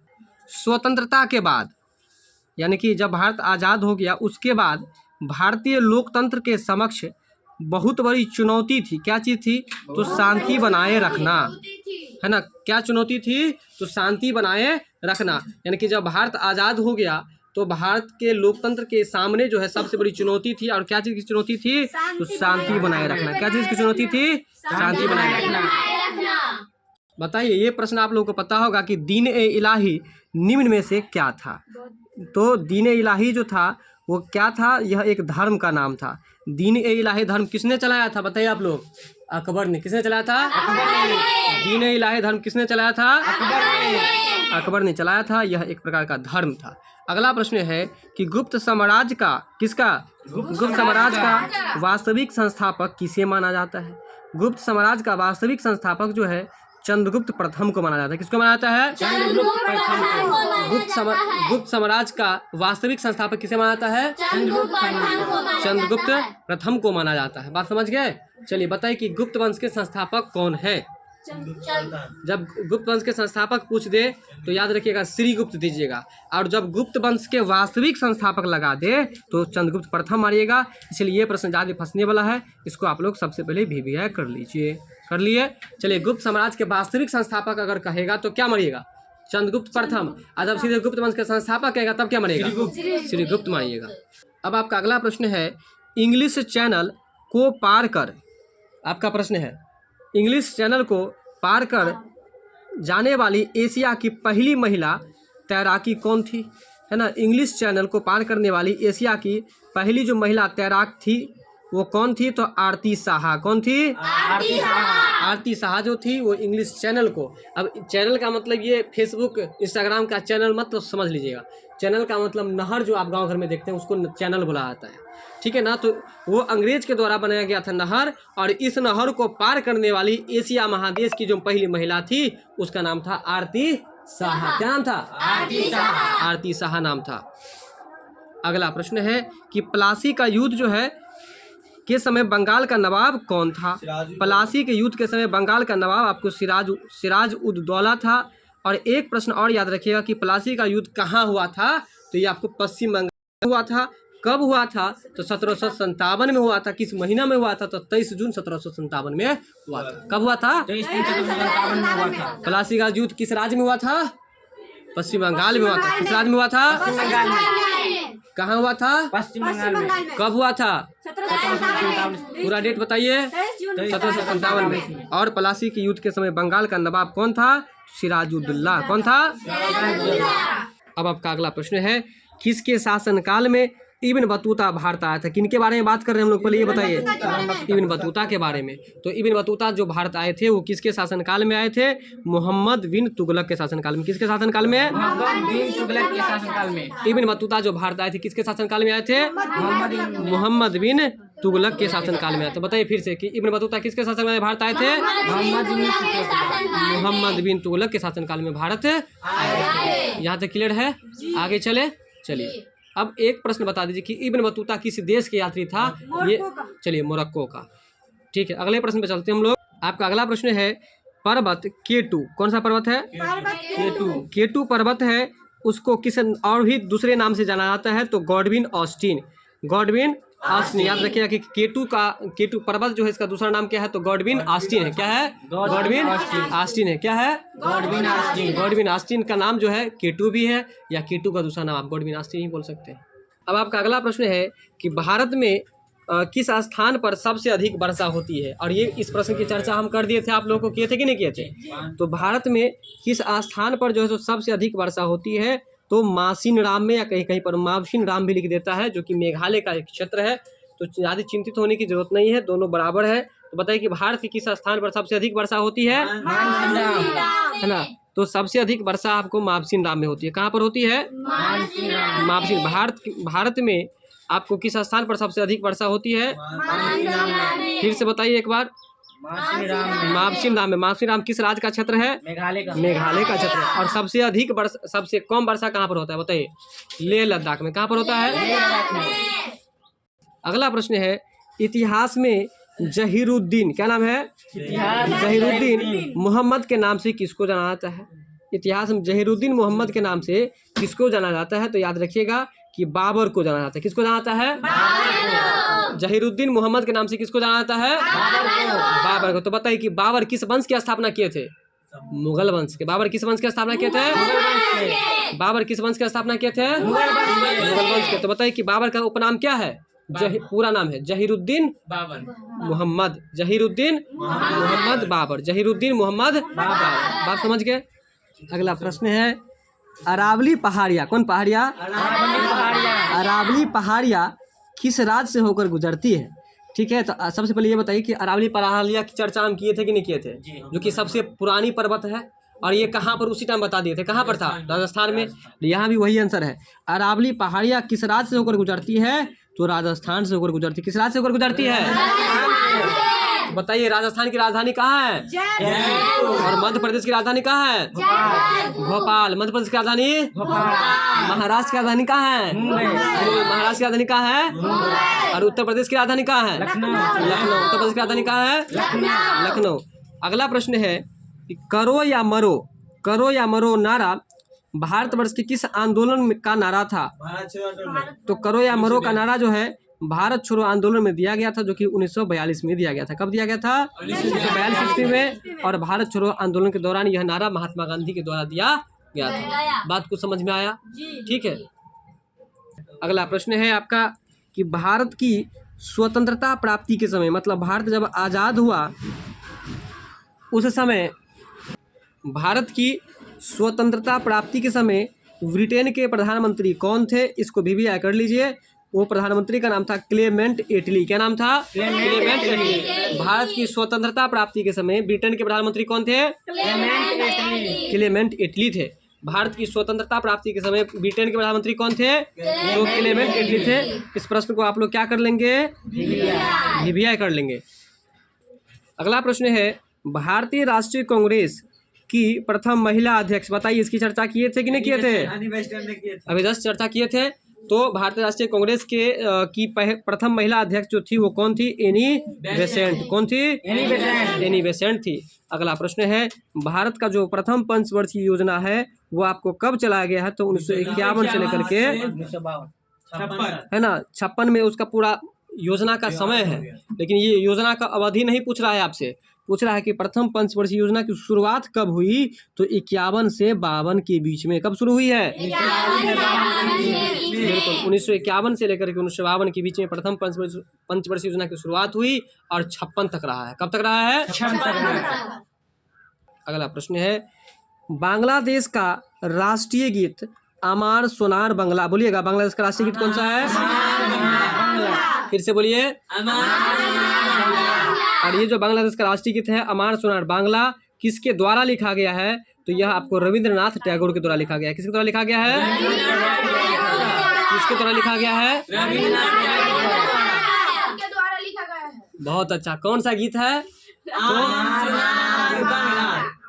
स्वतंत्रता के बाद, यानी कि जब भारत आज़ाद हो गया उसके बाद भारतीय लोकतंत्र के समक्ष बहुत बड़ी चुनौती थी। क्या चीज़ थी? तो शांति बनाए रखना, है ना। क्या चुनौती थी? तो शांति बनाए रखना। यानी कि जब भारत आज़ाद हो गया तो भारत के लोकतंत्र के सामने जो है सबसे बड़ी चुनौती थी। और क्या चीज़ की चुनौती थी? तो शांति बनाए रखना। क्या चीज़ की चुनौती थी? शांति बनाए रखना। बताइए, ये प्रश्न आप लोगों को पता होगा कि दीन ए इलाही निम्न में से क्या था? तो दीन ए इलाही जो था वो क्या था? यह एक धर्म का नाम था। दीन ए इलाही धर्म किसने चलाया था? बताइए आप लोग। अकबर ने। किसने चलाया था? अकबर ने। दीन ए इलाही धर्म किसने चलाया था? अकबर ने। अकबर ने चलाया था। यह एक प्रकार का धर्म था। अगला प्रश्न है कि गुप्त साम्राज्य का गुप्त साम्राज्य का वास्तविक संस्थापक किसे माना जाता है? गुप्त साम्राज्य का वास्तविक संस्थापक जो है चंद्रगुप्त प्रथम को माना जाता है। किसको माना जाता है? गुप्त साम्राज्य का वास्तविक संस्थापक किसे माना जाता है? चंद्रगुप्त प्रथम को माना जाता है। बात समझ गए? चलिए बताइए कि गुप्त वंश के संस्थापक कौन है? जब गुप्त वंश के संस्थापक पूछ दे तो याद रखिएगा श्रीगुप्त दीजिएगा, और जब गुप्त वंश के वास्तविक संस्थापक लगा दे तो चंद्रगुप्त प्रथम मारिएगा। इसलिए ये प्रश्न ज़्यादा फंसने वाला है, इसको आप लोग सबसे पहले VVI कर लीजिए। कर लिए? चलिए, गुप्त साम्राज्य के वास्तविक संस्थापक अगर कहेगा तो क्या मारिएगा? चंद्रगुप्त प्रथम। और जब सीधे गुप्त वंश के संस्थापक कहेगा तब क्या मारिएगा? श्रीगुप्त मारिएगा। अब आपका अगला प्रश्न है, इंग्लिश चैनल को पार कर, आपका प्रश्न है इंग्लिश चैनल को पार कर जाने वाली एशिया की पहली महिला तैराकी कौन थी? है ना, इंग्लिश चैनल को पार करने वाली एशिया की पहली जो महिला तैराक थी वो कौन थी? तो आरती साहा। कौन थी? आरती साहा जो थी वो इंग्लिश चैनल को, अब चैनल का मतलब ये फेसबुक इंस्टाग्राम का चैनल मत तो समझ लीजिएगा। चैनल का मतलब नहर जो आप गांव घर में देखते हैं उसको चैनल बोला जाता है, ठीक है ना। तो वो अंग्रेज के द्वारा बनाया गया था नहर, और इस नहर को पार करने वाली एशिया महादेश की जो पहली महिला थी उसका नाम था आरती साहा। क्या नाम था? आरती साहा नाम था। अगला प्रश्न है कि प्लासी का युद्ध जो है के समय बंगाल का नवाब कौन था? प्लासी के युद्ध के समय बंगाल का नवाब आपको सिराज उद दौला था। और एक प्रश्न और याद रखिएगा कि प्लासी का युद्ध कहाँ हुआ था? तो ये आपको पश्चिम बंगाल हुआ था। कब हुआ था? तो 1757 में हुआ था। किस महीना में हुआ था? तो 23 जून 1757 में हुआ था। कब हुआ था? 23 जून 1757 में हुआ था। प्लासी का युद्ध किस राज्य में हुआ था? पश्चिम बंगाल में हुआ था। किस राज्य में हुआ था? बंगाल में। कहाँ हुआ था? पश्चिम बंगाल में। कब हुआ था? 1757। पूरा डेट बताइए। 1757 में। और प्लासी के युद्ध के समय बंगाल का नवाब कौन था? सिराजुद्दौला। कौन था? अब आपका अगला प्रश्न है, किसके शासनकाल में इब्न बतूता भारत आया था? किनके बारे में बात कर रहे हैं हम लोग? पहले ये बताइए। इब्न बतूता के बारे में। तो इब्न बतूता जो भारत आए थे वो किसके शासनकाल में आए थे? मोहम्मद बिन तुगलक के शासनकाल में। किसके शासनकाल में? मोहम्मद बिन तुगलक के शासनकाल में। इब्न बतूता जो भारत आए थे किसके शासनकाल में आए थे? मोहम्मद बिन तुगलक के शासनकाल में आए। तो बताइए फिर से कि इब्न बतूता किसके शासनकाल में भारत आए थे? मोहम्मद बिन तुगलक के शासनकाल में भारत आए। यहाँ तक क्लियर है? आगे चले। चलिए, अब एक प्रश्न बता दीजिए कि इब्न बतूता किस देश के यात्री था? ये चलिए, मोरक्को का। ठीक है, अगले प्रश्न पे चलते हैं हम लोग। आपका अगला प्रश्न है, पर्वत केटू कौन सा पर्वत है? केटू पर्वत है, उसको किस और भी दूसरे नाम से जाना जाता है? तो गॉडविन ऑस्टिन। गॉडविन ऑस्टिन याद रखिएगा कि केटू पर्वत जो है इसका दूसरा नाम क्या है? तो गॉडविन ऑस्टिन है। क्या है? गॉडविन ऑस्टिन है। क्या है? Godwin Austen. गॉडविन ऑस्टिन का नाम जो है केटू भी है, या केटू का दूसरा नाम आप गॉडविन ऑस्टिन ही बोल सकते हैं। अब आपका अगला प्रश्न है कि भारत में किस स्थान पर सबसे अधिक वर्षा होती है? और ये इस प्रश्न की चर्चा हम कर दिए थे, आप लोगों को किए थे कि नहीं किए थे? तो भारत में किस स्थान पर जो है सबसे अधिक वर्षा होती है? तो मासिन राम में, या कहीं कहीं पर मावसिन राम भी लिख देता है, जो कि मेघालय का एक क्षेत्र है। तो ज़्यादा चिंतित होने की जरूरत नहीं है, दोनों बराबर है। तो बताइए कि भारत के किस स्थान पर सबसे अधिक वर्षा होती है? है ना। तो सबसे अधिक वर्षा आपको मावसिन राम में होती है। कहाँ पर होती है? मावसिन। भारत में आपको किस स्थान पर सबसे अधिक वर्षा होती है? फिर से बताइए एक बार। मावसिन राम में। मावसिन राम किस राज्य का क्षेत्र है? मेघालय का क्षेत्र है। और सबसे अधिक वर्षा, सबसे कम वर्षा कहाँ पर होता है बताइए? लेह लद्दाख में। कहाँ पर होता है? अगला प्रश्न है, इतिहास में जहीरुद्दीन, क्या नाम है? जहीरुद्दीन मोहम्मद के नाम से किसको जाना जाता है? इतिहास में जहीरुद्दीन मोहम्मद के नाम से किसको जाना जाता है? तो याद रखिएगा कि बाबर को जाना जाता है। किसको जाना जाता है? जहीरुद्दीन मोहम्मद के नाम से किसको जाना जाता है? बाबर को। तो बताइए कि बाबर किस वंश की स्थापना किए थे? मुगल वंश के। बाबर किस वंश की स्थापना किए थे? बाबर किस वंश की स्थापना किए थे? मुगल वंश के। तो बताइए कि बाबर का उपनाम क्या है? पूरा नाम है जहीरुद्दीन बाबर मोहम्मद। जहीरुद्दीन मोहम्मद बाबर। जहीरुद्दीन मोहम्मद बाबर। बात समझ गए? अगला प्रश्न है, अरावली पहाड़ियाँ, कौन पहाड़ियाँ? अरावली पहाड़ियाँ किस राज्य से होकर गुजरती है? ठीक है, तो सबसे पहले ये बताइए कि अरावली पहाड़ियाँ की चर्चा हम किए थे कि नहीं किए थे? जो कि सबसे पुरानी पर्वत है, और ये कहाँ पर उसी टाइम बता दिए थे, कहाँ पर था, राजस्थान में। यहाँ भी वही आंसर है। अरावली पहाड़ियाँ किस राज्य से होकर गुजरती है, तो राजस्थान से होकर गुजरती है। किस राज्य से होकर गुजरती है, बताइए। राजस्थान की राजधानी कहाँ है, और मध्य प्रदेश की राजधानी कहाँ है, भोपाल। मध्य प्रदेश की राजधानी महाराष्ट्र की राजधानी कहाँ है, महाराष्ट्र की राजधानी कहाँ है, और उत्तर प्रदेश की राजधानी कहाँ है, लखनऊ। उत्तर प्रदेश की राजधानी कहाँ है, लखनऊ। अगला प्रश्न है कि करो या मरो नारा भारतवर्ष के किस आंदोलन का नारा था। तो करो या मरो का नारा जो है भारत छोड़ो आंदोलन में दिया गया था, जो कि 1942 में दिया गया था। कब दिया गया था, 1942 में। और भारत छोड़ो आंदोलन के दौरान यह नारा महात्मा गांधी के द्वारा दिया गया था। बात को समझ में आया, ठीक है। अगला प्रश्न है आपका कि भारत की स्वतंत्रता प्राप्ति के समय, मतलब भारत जब आज़ाद हुआ उस समय, भारत की स्वतंत्रता प्राप्ति के समय ब्रिटेन के प्रधानमंत्री कौन थे, इसको भी कर लीजिए। वो प्रधानमंत्री का नाम था क्लेमेंट एटली। क्या नाम था, क्लेमेंट एटली। भारत की स्वतंत्रता प्राप्ति के समय ब्रिटेन के प्रधानमंत्री कौन थे, क्लेमेंट एटली थे। भारत की स्वतंत्रता प्राप्ति के समय ब्रिटेन के प्रधानमंत्री कौन थे, तो क्लेमेंट एटली थे। इस प्रश्न को आप लोग क्या कर लेंगे, भिभिया कर लेंगे। अगला प्रश्न है भारतीय राष्ट्रीय कांग्रेस की प्रथम महिला अध्यक्ष, बताइए। इसकी चर्चा किए थे कि नहीं किए थे, अभी जस्ट चर्चा किए थे। तो भारतीय राष्ट्रीय कांग्रेस के की प्रथम महिला अध्यक्ष जो थी वो कौन थी, एनी बेसेंट। कौन थी, एनी बेसेंट थी। अगला प्रश्न है भारत का जो प्रथम पंचवर्षीय योजना है वो आपको कब चलाया गया है, तो 1951 से लेकर के है ना 56 में उसका पूरा योजना का समय है। लेकिन ये योजना का अवधि नहीं पूछ रहा है आपसे, पूछ रहा है कि प्रथम पंचवर्षीय योजना की शुरुआत कब हुई, तो 51 से 52 के बीच में। कब शुरू हुई है, बिल्कुल 1951 से लेकर के 1952 के बीच में प्रथम पंचवर्षीय योजना की शुरुआत हुई और 56 तक रहा है। कब तक रहा है, 56। अगला प्रश्न है बांग्लादेश का राष्ट्रीय गीत अमार सोनार बांग्ला, बोलिएगा। बांग्लादेश का राष्ट्रीय गीत कौन सा है, फिर से बोलिए। और ये जो बांग्लादेश का राष्ट्रीय गीत है अमार सोनार बांग्ला, किसके द्वारा लिखा गया है, तो यह आपको रविंद्रनाथ टैगोर के द्वारा लिखा गया है। किसके द्वारा लिखा गया है, किसके द्वारा लिखा गया है, बहुत अच्छा। कौन सा गीत है,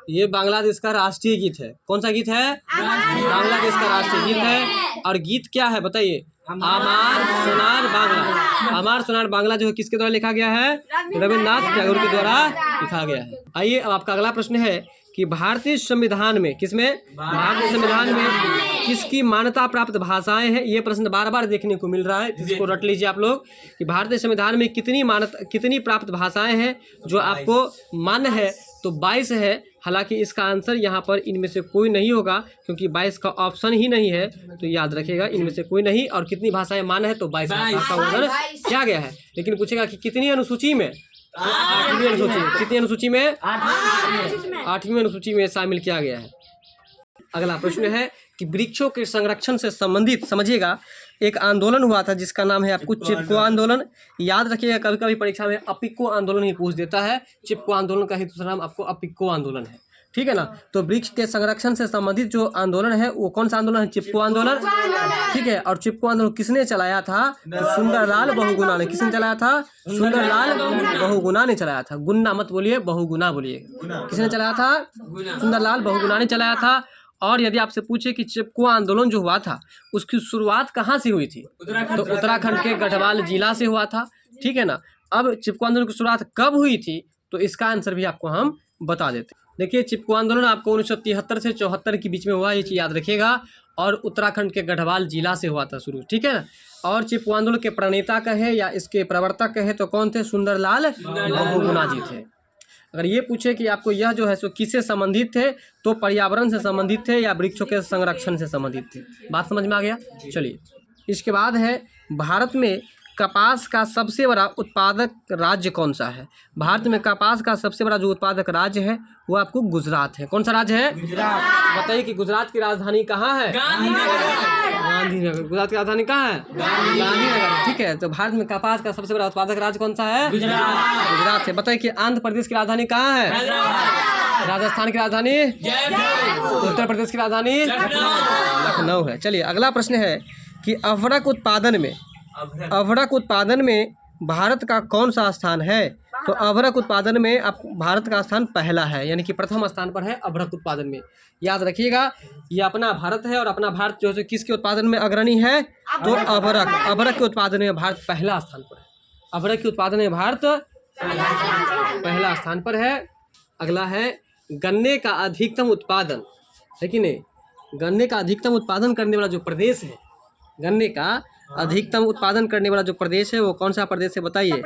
ये बांग्लादेश का राष्ट्रीय गीत है। कौन सा गीत है, बांग्लादेश का राष्ट्रीय गीत है। और गीत क्या है बताइए, अमार सोनार बांग्ला। अमार सोनार बांग्ला जो है किसके द्वारा लिखा गया है, रविंद्रनाथ टैगोर के द्वारा लिखा गया है। आइए अब आपका अगला प्रश्न है कि भारतीय संविधान में, किसमें, भारतीय संविधान में किसकी मान्यता प्राप्त भाषाएं हैं। ये प्रश्न बार बार देखने को मिल रहा है, इसको रट लीजिए आप लोग कि भारतीय संविधान में कितनी प्राप्त भाषाएं हैं। जो आपको मान्य है तो 22 है। हालांकि इसका आंसर यहाँ पर इनमें से कोई नहीं होगा क्योंकि 22 का ऑप्शन ही नहीं है, तो याद रखेगा इनमें से कोई नहीं। और कितनी भाषाएं मान्य है, तो 22 भाषा का ऑर्डर किया गया है। लेकिन पूछेगा कि कितनी अनुसूची में, 8वीं अनुसूची। कितनी अनुसूची में, 8वीं अनुसूची में शामिल किया गया है। अगला प्रश्न है कि वृक्षों के संरक्षण से संबंधित, समझिएगा, एक आंदोलन हुआ था जिसका नाम है आपको चिपको आंदोलन। याद रखिएगा, कभी कभी परीक्षा में अपिको आंदोलन ही पूछ देता है। चिपको आंदोलन का ही दूसरा नाम आपको अपिको आंदोलन है, ठीक है ना। तो वृक्ष के संरक्षण से संबंधित जो आंदोलन है वो कौन सा आंदोलन है, चिपको आंदोलन, ठीक है। और चिपको आंदोलन किसने चलाया था, तो सुंदरलाल बहुगुणा ने। किसने चलाया था, सुंदरलाल बहुगुणा ने चलाया था। गुन्ना मत बोलिए, बहुगुणा बोलिए। किसने चलाया था, सुंदरलाल बहुगुणा ने चलाया था। और यदि आपसे पूछे कि चिपको आंदोलन जो हुआ था उसकी शुरुआत कहाँ से हुई थी, तो उत्तराखंड के गढ़वाल जिला से हुआ था, ठीक है ना। अब चिपको आंदोलन की शुरुआत कब हुई थी, तो इसका आंसर भी आपको हम बता देते हैं। देखिए, चिपको आंदोलन आपको 1973 से 74 के बीच में हुआ, ये चीज़ याद रखिएगा। और उत्तराखंड के गढ़वाल जिला से हुआ था शुरू, ठीक है ना। और चिपको आंदोलन के प्रणेता कहे या इसके प्रवर्तक कहे तो कौन थे, सुंदरलाल बहुगुणा जी थे। अगर ये पूछे कि आपको यह जो है सो किससे संबंधित थे, तो पर्यावरण से संबंधित थे या वृक्षों के संरक्षण से संबंधित थे। बात समझ में आ गया। चलिए, इसके बाद है भारत में कपास का सबसे बड़ा उत्पादक राज्य कौन सा है। भारत में कपास का सबसे बड़ा जो उत्पादक राज्य है वो आपको गुजरात है। कौन सा राज्य है, गुजरात। बताइए कि गुजरात की राजधानी कहाँ है, गांधीनगर। गुजरात की राजधानी कहाँ है, गांधीनगर, ठीक है। तो भारत में कपास का सबसे बड़ा उत्पादक राज्य कौन सा है, गुजरात है। बताइए कि आंध्र प्रदेश की राजधानी कहाँ है, राजस्थान की राजधानी, उत्तर प्रदेश की राजधानी लखनऊ है। चलिए अगला प्रश्न है कि अभ्रक उत्पादन में भारत का कौन सा स्थान है? तो अभ्रक उत्पादन में भारत का स्थान पहला है, यानी कि प्रथम स्थान पर है अभ्रक उत्पादन में। याद रखिएगा, ये अपना भारत है और अपना भारत जो है किसके उत्पादन में अग्रणी है? तो अभ्रक के उत्पादन में भारत पहला स्थान पर है। अभ्रक के उत्पादन में भारत पहला स्थान पर है। अगला है गन्ने का अधिकतम उत्पादन, है कि नहीं? गन्ने का अधिकतम उत्पादन करने वाला जो प्रदेश है, गन्ने का अधिकतम उत्पादन करने वाला जो प्रदेश है वो कौन सा प्रदेश है बताइए?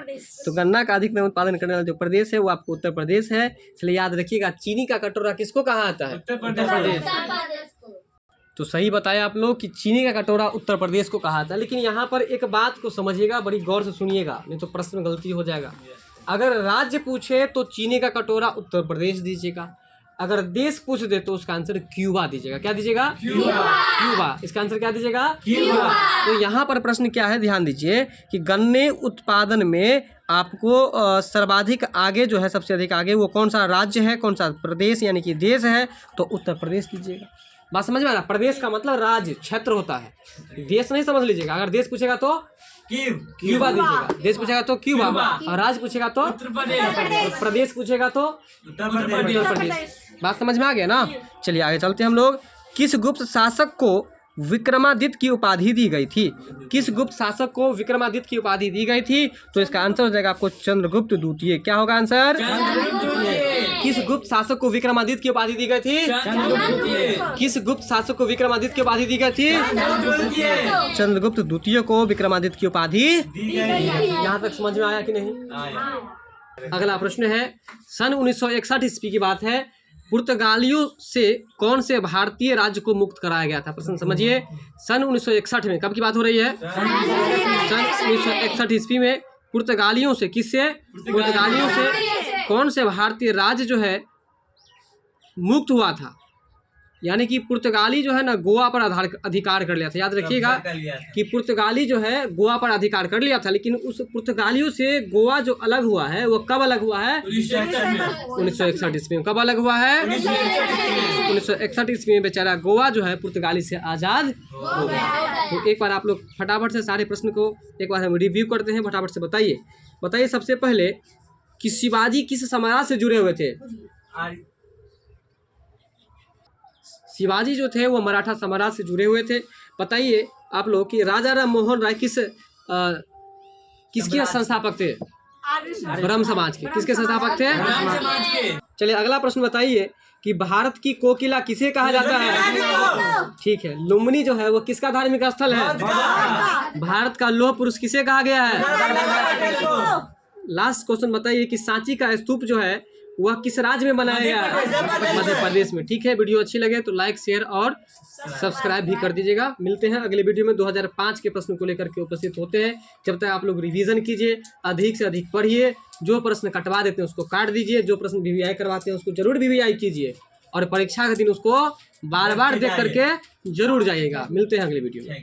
तो गन्ना का अधिकतम उत्पादन करने वाला जो प्रदेश है वो आपको उत्तर प्रदेश है। इसलिए याद रखिएगा, चीनी का कटोरा किसको कहा जाता है? उत्तर प्रदेश। तो सही बताया आप लोग कि चीनी का कटोरा उत्तर प्रदेश को कहा जाता है। लेकिन यहाँ पर एक बात को समझिएगा, बड़ी गौर से सुनिएगा, नहीं तो प्रश्न में गलती हो जाएगा। अगर राज्य पूछे तो चीनी का कटोरा उत्तर प्रदेश दीजिएगा, अगर देश पूछ दे तो उसका आंसर क्यूबा दीजिएगा। क्या दीजिएगा? क्यूबा। इसका आंसर क्या दीजिएगा? क्यूबा। तो यहाँ पर प्रश्न क्या है, ध्यान दीजिए कि गन्ने उत्पादन में आपको सर्वाधिक आगे जो है, सबसे अधिक आगे वो कौन सा राज्य है, कौन सा प्रदेश यानी कि देश है? तो उत्तर प्रदेश दीजिएगा। बात समझ में आ रहा? प्रदेश का मतलब राज्य, क्षेत्र होता है, देश नहीं समझ लीजिएगा। अगर देश पूछेगा तो क्यूबा दीजिएगा, देश पूछेगा तो क्यूबा, और राज्य पूछेगा तो प्रदेश पूछेगा तो उत्तर प्रदेश। बात समझ में आ गया ना? चलिए आगे चलते हैं हम लोग। किस गुप्त शासक को विक्रमादित्य की उपाधि दी गई थी? किस गुप्त शासक को विक्रमादित्य की उपाधि दी गई थी? तो इसका आंसर हो जाएगा आपको चंद्रगुप्त द्वितीय। क्या होगा आंसर? किस गुप्त शासक को विक्रमादित्य की उपाधि दी गई थी? किस गुप्त शासक को विक्रमादित्य की उपाधि दी गई थी? चंद्रगुप्त द्वितीय को विक्रमादित्य की उपाधि। यहाँ तक समझ में आया कि नहीं? अगला प्रश्न है, सन 1961 ईस्वी की बात है, पुर्तगालियों से कौन से भारतीय राज्य को मुक्त कराया गया था? प्रश्न समझिए, सन 1961 में कब की बात हो रही है? सन 1961 ईस्वी में पुर्तगालियों से, किससे? पुर्तगालियों से कौन से भारतीय राज्य जो है मुक्त हुआ था? यानी कि पुर्तगाली जो है ना गोवा पर अधिकार कर लिया था। याद रखिएगा कि पुर्तगाली जो है गोवा पर अधिकार कर लिया था, लेकिन उस पुर्तगालियों से गोवा जो अलग हुआ है वो कब अलग हुआ है? 1961 ईस्वी में। कब अलग हुआ है? 1961 ईस्वी में बेचारा गोवा जो है पुर्तगाली से आज़ाद हो गया। तो एक बार आप लोग फटाफट से सारे प्रश्न को एक बार हम रिव्यू करते हैं, फटाफट से बताइए सबसे पहले कि शिवाजी किस साम्राज्य से जुड़े हुए थे? शिवाजी जो थे वो मराठा साम्राज्य से जुड़े हुए थे। बताइए आप लोग कि राजा राम मोहन राय किसके संस्थापक थे? ब्रह्म समाज के। किसके संस्थापक थे? चलिए अगला प्रश्न बताइए कि भारत की कोकिला किसे कहा जाता है? ठीक है, लुम्बिनी जो है वो किसका धार्मिक स्थल है? भारत का लौह पुरुष किसे कहा गया है? लास्ट क्वेश्चन बताइए कि सांची का स्तूप जो है वह किस राज्य में बनाया गया है? मध्य प्रदेश में। ठीक है, वीडियो अच्छी लगे तो लाइक, शेयर और सब्सक्राइब भी कर दीजिएगा। मिलते हैं अगले वीडियो में। 2005 के प्रश्न को लेकर के उपस्थित होते हैं। जब तक आप लोग रिवीजन कीजिए, अधिक से अधिक पढ़िए, जो प्रश्न कटवा देते हैं उसको काट दीजिए, जो प्रश्न VVI करवाते हैं उसको जरूर VVI कीजिए, और परीक्षा के दिन उसको बार बार देख करके जरूर जाइएगा। मिलते हैं अगले वीडियो में।